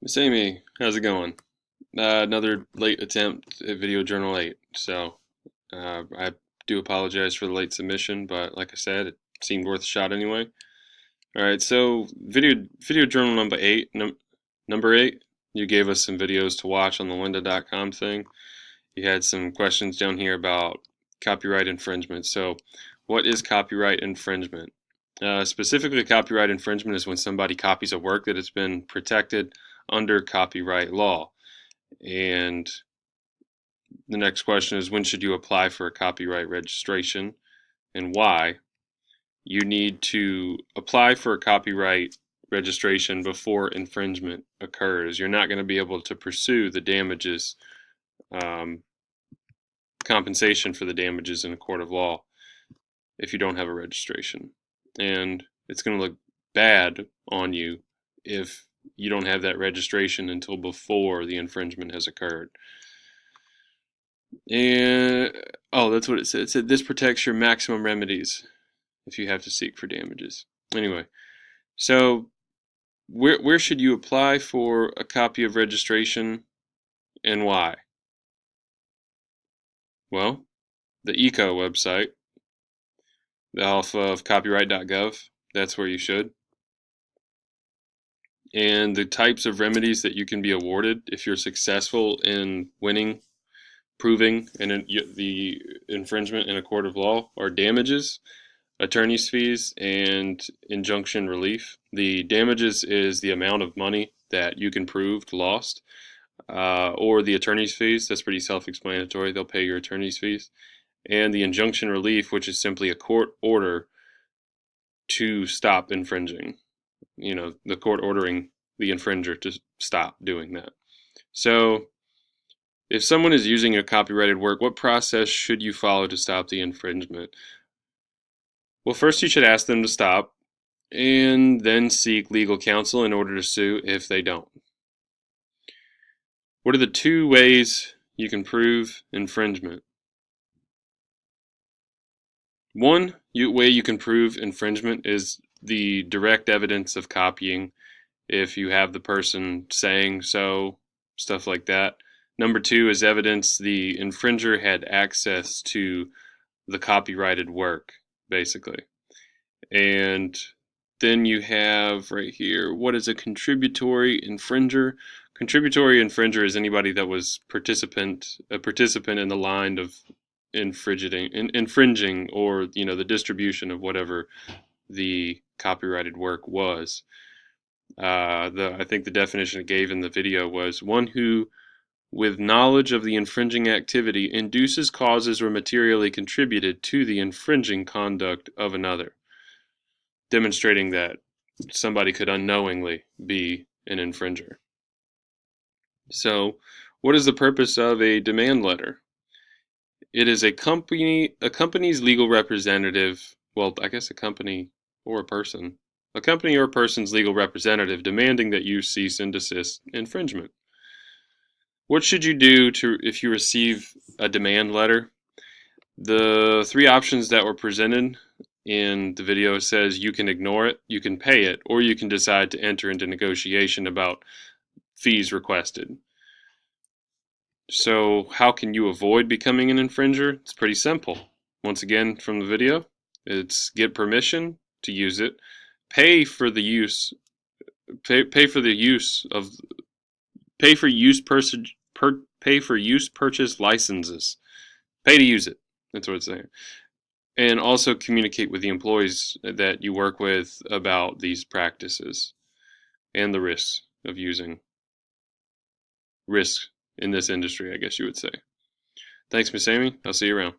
Miss Amy, how's it going? Another late attempt at Video Journal 8. I do apologize for the late submission, but like I said, it seemed worth a shot anyway. All right, so Video Journal number 8, you gave us some videos to watch on the lynda.com thing. You had some questions down here about copyright infringement. So, what is copyright infringement? Specifically, copyright infringement is when somebody copies a work that has been protected under copyright law. And the next question is, when should you apply for a copyright registration and why? You need to apply for a copyright registration before infringement occurs. You're not going to be able to pursue the damages, um, compensation for the damages in a court of law if you don't have a registration. And it's going to look bad on you if you don't have that registration until before the infringement has occurred. And oh, that's what it said. It said this protects your maximum remedies if you have to seek for damages. Anyway, so where should you apply for a copy of registration and why? Well, the ECO website, off of copyright.gov, that's where you should. And the types of remedies that you can be awarded if you're successful in proving the infringement in a court of law are damages, attorney's fees, and injunction relief. The damages is the amount of money that you can prove lost, or the attorney's fees. That's pretty self-explanatory. They'll pay your attorney's fees. And the injunction relief, which is simply a court order to stop infringing. You know, the court ordering the infringer to stop doing that. So, if someone is using a copyrighted work, what process should you follow to stop the infringement? Well, first you should ask them to stop, and then seek legal counsel in order to sue if they don't. What are the two ways you can prove infringement? One way you can prove infringement is the direct evidence of copying, if you have the person saying so, stuff like that. Number two is evidence the infringer had access to the copyrighted work, basically. And then you have right here, what is a contributory infringer? Contributory infringer is anybody that was a participant in the line of infringing, or the distribution of whatever the copyrighted work was. I think the definition it gave in the video was one who, with knowledge of the infringing activity, induces, causes, or materially contributed to the infringing conduct of another, demonstrating that somebody could unknowingly be an infringer. So, what is the purpose of a demand letter? It is a company's legal representative, well, I guess a company or a person, a company or a person's legal representative demanding that you cease and desist infringement. What should you do if you receive a demand letter? The three options that were presented in the video says you can ignore it, you can pay it, or you can decide to enter into negotiation about fees requested. So how can you avoid becoming an infringer? It's pretty simple. Once again, from the video, it's get permission to use it, pay for use purchase licenses, pay to use it. That's what it's saying. And also communicate with the employees that you work with about these practices and the risks of using risks in this industry, I guess you would say. Thanks, Miss Amy. I'll see you around.